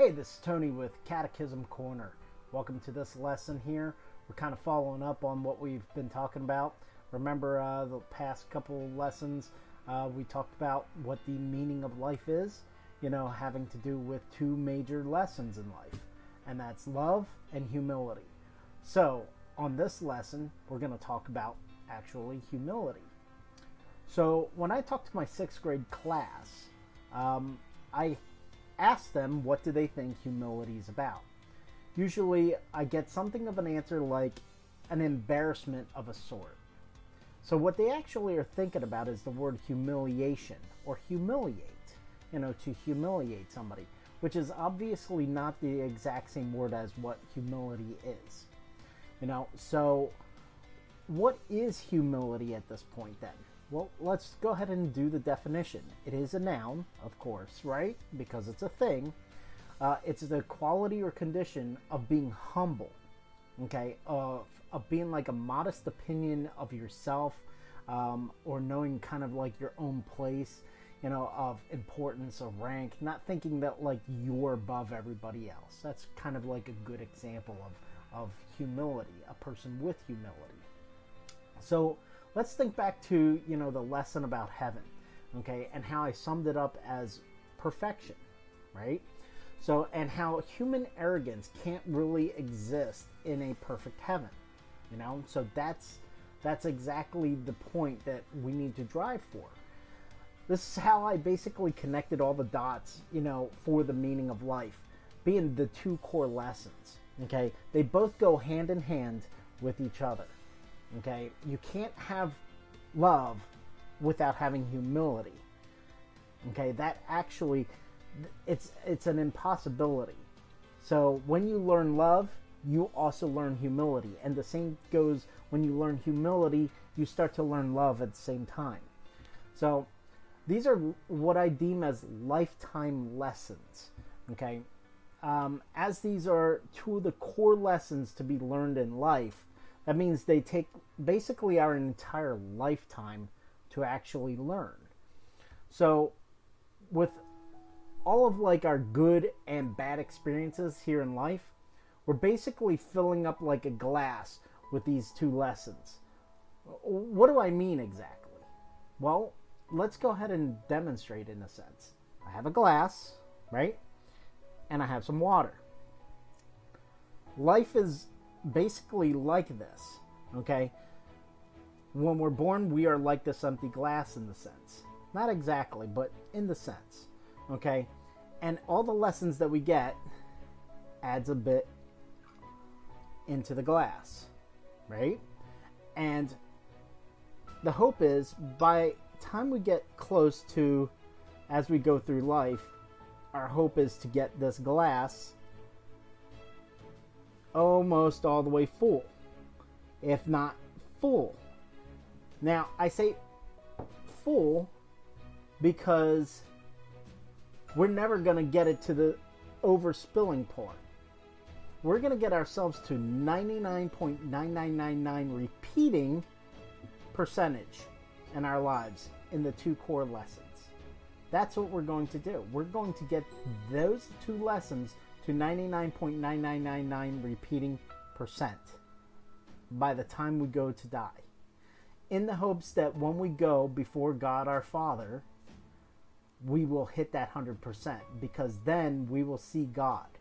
Hey, this is Tony with Catechism Corner. Welcome to this lesson here. We're kind of following up on what we've been talking about. Remember the past couple lessons, we talked about what the meaning of life is, having to do with two major lessons in life, and that's love and humility. So, on this lesson, we're going to talk about actually humility. So, when I talked to my 6th grade class, I ask them what do they think humility is about. Usually I get something of an answer like an embarrassment of a sort. So what they actually are thinking about is the word humiliation or humiliate, to humiliate somebody, which is obviously not the exact same word as what humility is. So what is humility at this point then? Well, let's go ahead and do the definition. It is a noun, of course, right? Because it's a thing. It's the quality or condition of being humble, okay? Of being like a modest opinion of yourself, or knowing kind of like your own place, of importance or rank, not thinking that like you're above everybody else. That's kind of like a good example of humility, a person with humility. So, let's think back to, the lesson about heaven, okay, and how I summed it up as perfection, right? So, and how human arrogance can't really exist in a perfect heaven, So that's exactly the point that we need to drive for. This is how I basically connected all the dots, for the meaning of life, being the two core lessons, okay? They both go hand in hand with each other. Okay, you can't have love without having humility. Okay, that actually, it's an impossibility. So when you learn love, you also learn humility. And the same goes when you learn humility, you start to learn love at the same time. So these are what I deem as lifetime lessons. Okay, as these are two of the core lessons to be learned in life, that means they take basically our entire lifetime to actually learn. So with all of like our good and bad experiences here in life, we're basically filling up like a glass with these two lessons. What do I mean exactly? Well, let's go ahead and demonstrate in a sense. I have a glass, right? And I have some water. Life is basically like this, okay? When we're born, we are like this empty glass in the sense. Not exactly, but in the sense, okay? And all the lessons that we get adds a bit into the glass, right? And the hope is by the time we get close to, as we go through life, our hope is to get this glass almost all the way full, if not full. Now, I say full because we're never going to get it to the overspilling point. We're going to get ourselves to 99.9999 repeating percentage in our lives in the two core lessons. That's what we're going to do. We're going to get those two lessons to 99.9999 repeating percent by the time we go to die, in the hopes that when we go before God our Father, we will hit that 100%, because then we will see God.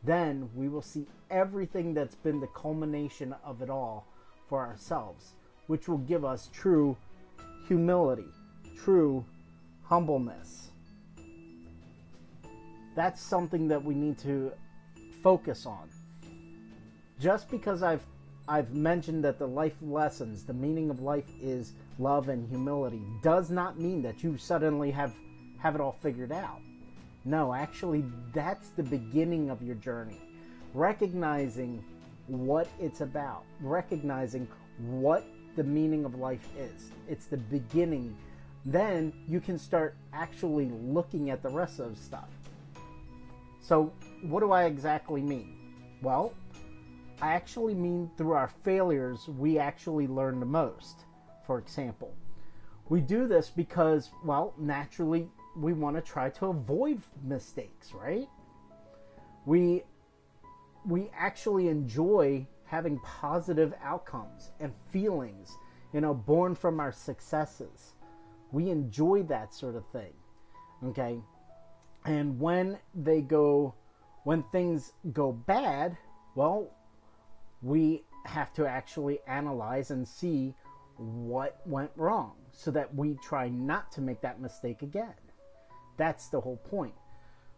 Then we will see everything that's been the culmination of it all for ourselves, which will give us true humility, true humbleness. That's something that we need to focus on. Just because I've mentioned that the life lessons, the meaning of life is love and humility, does not mean that you suddenly have it all figured out. No, actually, that's the beginning of your journey. Recognizing what it's about. Recognizing what the meaning of life is. It's the beginning. Then you can start actually looking at the rest of the stuff. So, what do I exactly mean? Well, I actually mean through our failures, we actually learn the most. For example, we do this because, well, naturally, we want to try to avoid mistakes, right? We actually enjoy having positive outcomes and feelings, born from our successes. We enjoy that sort of thing. Okay? And when things go bad, well, we have to actually analyze and see what went wrong so that we try not to make that mistake again. That's the whole point.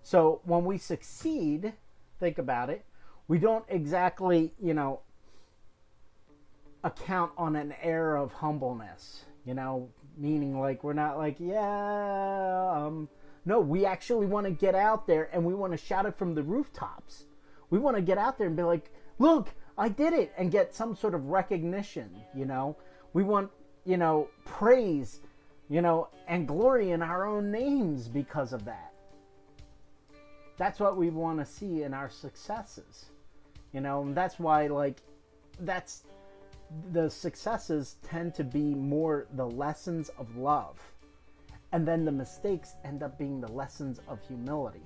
So when we succeed, think about it, we don't exactly, account on an air of humbleness, meaning like we're not like, no, we actually want to get out there and we want to shout it from the rooftops. We want to get out there and be like, look, I did it, and get some sort of recognition, We want, praise, and glory in our own names because of that. That's what we want to see in our successes, and that's why, the successes tend to be more the lessons of love, and then the mistakes end up being the lessons of humility.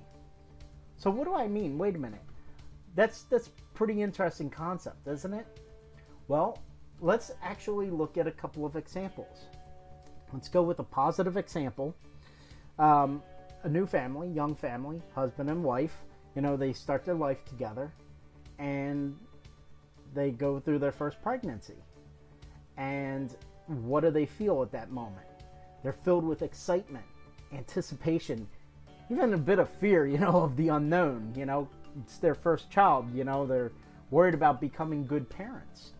So what do I mean? Wait a minute. That's pretty interesting concept, isn't it? Well, let's actually look at a couple of examples. Let's go with a positive example. A new family, young family, husband and wife, they start their life together and they go through their first pregnancy. And what do they feel at that moment? They're filled with excitement, anticipation, even a bit of fear, of the unknown. It's their first child, they're worried about becoming good parents,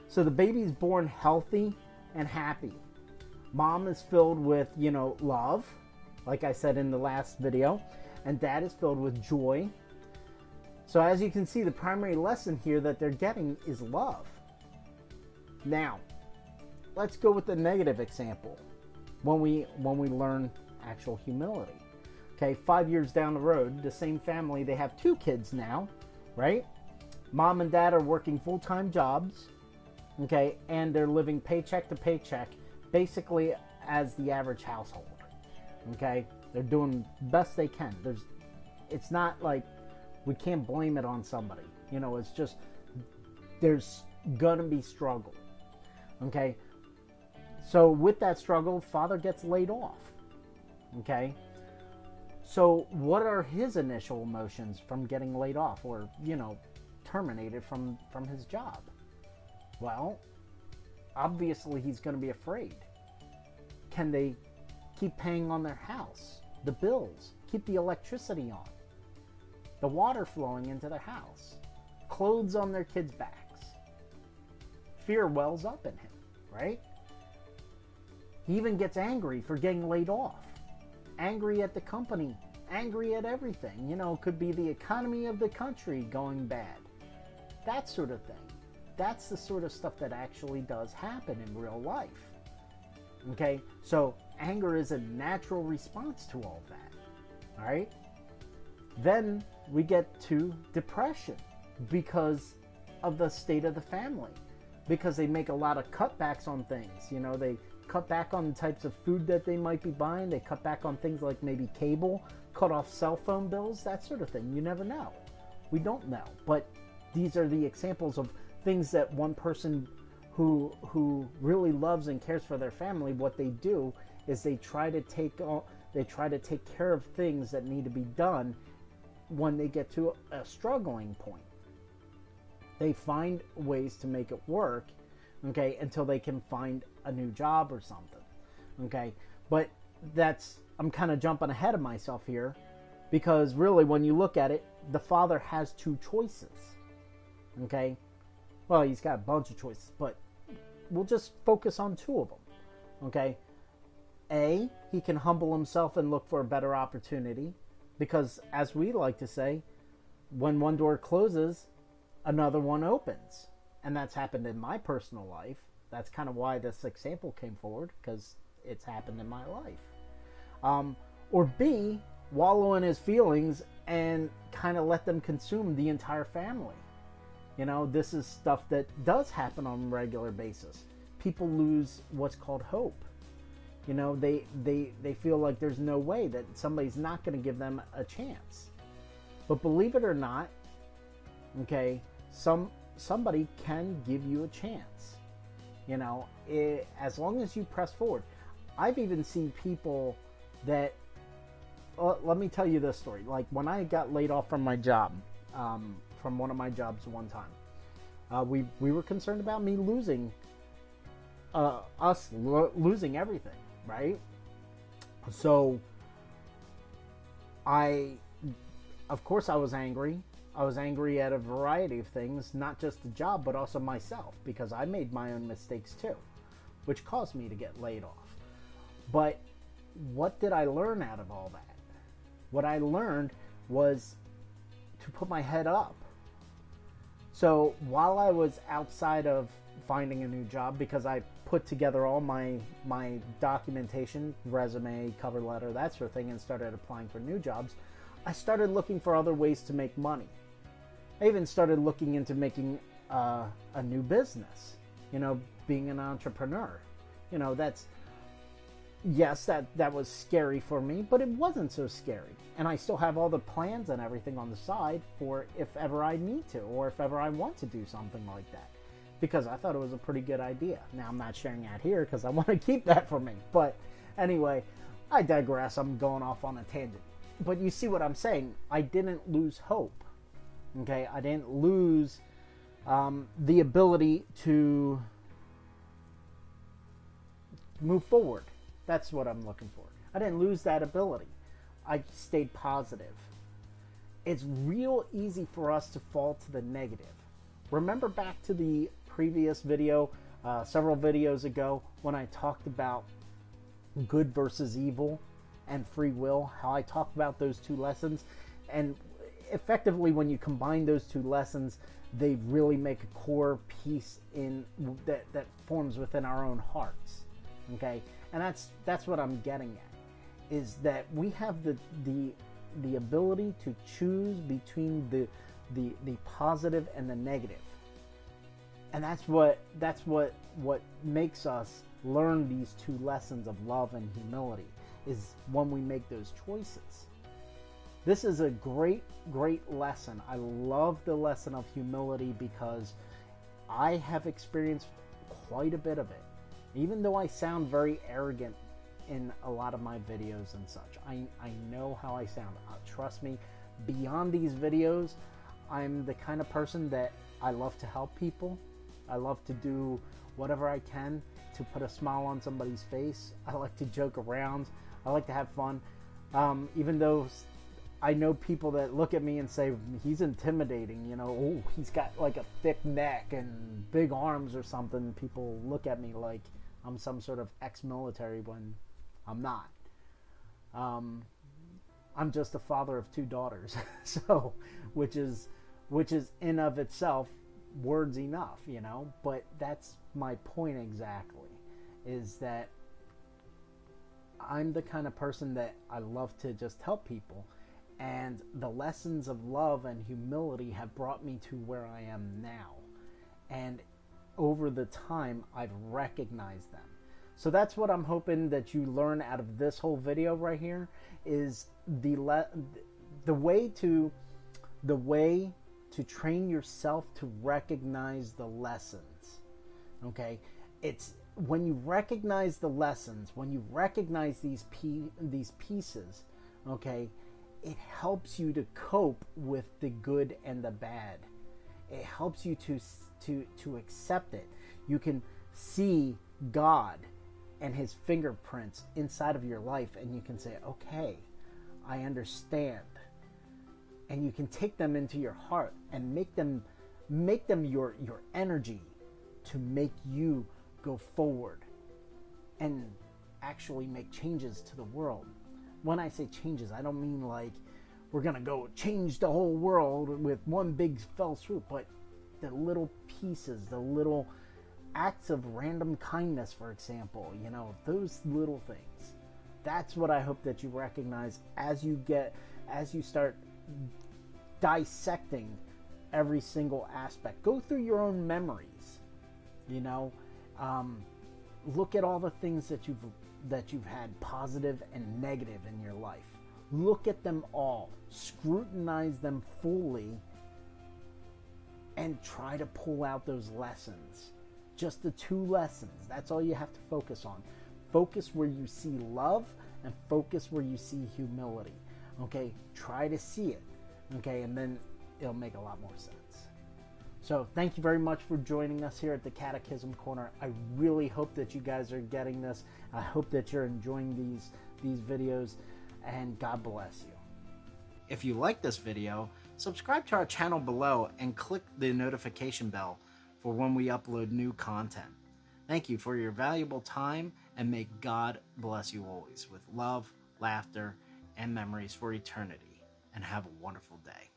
So the baby's born healthy and happy. Mom is filled with, love, like I said in the last video, and dad is filled with joy. So as you can see, the primary lesson here that they're getting is love. Now, let's go with the negative example when we learn actual humility. Okay, 5 years down the road, the same family, they have 2 kids now, right? Mom and dad are working full-time jobs, okay, and they're living paycheck to paycheck, basically as the average household. Okay, they're doing the best they can. It's not like we can't blame it on somebody. It's just there's gonna be struggle. Okay, so with that struggle, father gets laid off. Okay, so what are his initial emotions from getting laid off or terminated from his job? Well, obviously he's going to be afraid. Can they keep paying on their house, the bills, keep the electricity on, the water flowing into their house, clothes on their kids' backs? Fear wells up in him, right? He even gets angry for getting laid off, angry at the company, angry at everything. It could be the economy of the country going bad, that sort of thing. That's the sort of stuff that actually does happen in real life. Okay, so anger is a natural response to all that. All right, then we get to depression because of the state of the family, because they make a lot of cutbacks on things. They cut back on the types of food that they might be buying. They cut back on things like maybe cable, cut off cell phone bills, that sort of thing. You never know. We don't know, but these are the examples of things that one person who really loves and cares for their family, what they do is they try to take care of things that need to be done when they get to a struggling point. They find ways to make it work, okay, until they can find a new job or something, okay? But I'm kind of jumping ahead of myself here, because really when you look at it, the father has 2 choices, okay? Well, he's got a bunch of choices, but we'll just focus on 2 of them, okay? A, he can humble himself and look for a better opportunity, because as we like to say, when one door closes, another one opens. And that's happened in my personal life. That's kind of why this example came forward, because it's happened in my life. Or B, wallow in his feelings and kind of let them consume the entire family. This is stuff that does happen on a regular basis. People lose what's called hope. They feel like there's no way, that somebody's not going to give them a chance. But believe it or not, okay, somebody can give you a chance. As long as you press forward. I've even seen people that, let me tell you this story. Like when I got laid off from my job, from one of my jobs one time, we were concerned about me losing, losing everything, right? So of course I was angry. I was angry at a variety of things, not just the job, but also myself, because I made my own mistakes too, which caused me to get laid off. But what did I learn out of all that? What I learned was to put my head up. So while I was outside of finding a new job, because I put together all my documentation, resume, cover letter, that sort of thing, and started applying for new jobs, I started looking for other ways to make money. I even started looking into making a new business, being an entrepreneur. That was scary for me, but it wasn't so scary. And I still have all the plans and everything on the side for if ever I need to, or if ever I want to do something like that, because I thought it was a pretty good idea. Now, I'm not sharing that here because I want to keep that for me. But anyway, I digress. I'm going off on a tangent. But you see what I'm saying? I didn't lose hope. Okay, I didn't lose the ability to move forward. That's what I'm looking for. I didn't lose that ability. I stayed positive. It's real easy for us to fall to the negative. Remember back to the previous video, several videos ago, when I talked about good versus evil and free will, how I talked about those two lessons. And effectively, when you combine those two lessons, they really make a core piece that forms within our own hearts. Okay, and that's what I'm getting at, is that we have the ability to choose between the positive and the negative, and that's what makes us learn these two lessons of love and humility, is when we make those choices. This is a great lesson. I love the lesson of humility because I have experienced quite a bit of it. Even though I sound very arrogant in a lot of my videos and such, I know how I sound. Trust me, beyond these videos, I'm the kind of person that I love to help people. I love to do whatever I can to put a smile on somebody's face. I like to joke around. I like to have fun. Even though I know people that look at me and say, he's intimidating, oh, he's got like a thick neck and big arms or something. People look at me like I'm some sort of ex-military when I'm not. I'm just a father of 2 daughters, so which is in of itself words enough, But that's my point exactly, is that I'm the kind of person that I love to just help people, and the lessons of love and humility have brought me to where I am now. And over the time, I've recognized them. So that's what I'm hoping that you learn out of this whole video right here, is the way to train yourself to recognize the lessons. Okay, it's when you recognize the lessons, when you recognize these pieces, okay, it helps you to cope with the good and the bad. It helps you to accept it. You can see God and his fingerprints inside of your life, and you can say, okay, I understand. And you can take them into your heart and make them your energy to make you go forward and actually make changes to the world. When I say changes, I don't mean like we're going to go change the whole world with one big fell swoop, but the little pieces, the little acts of random kindness, for example, those little things. That's what I hope that you recognize as you start dissecting every single aspect. Go through your own memories, look at all the things that you've had, positive and negative, in your life. Look at them all, scrutinize them fully, and try to pull out those lessons. Just the 2 lessons. That's all you have to focus on. Focus where you see love and focus where you see humility. Okay, try to see it. Okay, and then it'll make a lot more sense. So thank you very much for joining us here at the Catechism Corner. I really hope that you guys are getting this. I hope that you're enjoying these videos, and God bless you. If you like this video, subscribe to our channel below and click the notification bell for when we upload new content. Thank you for your valuable time, and may God bless you always with love, laughter, and memories for eternity. And have a wonderful day.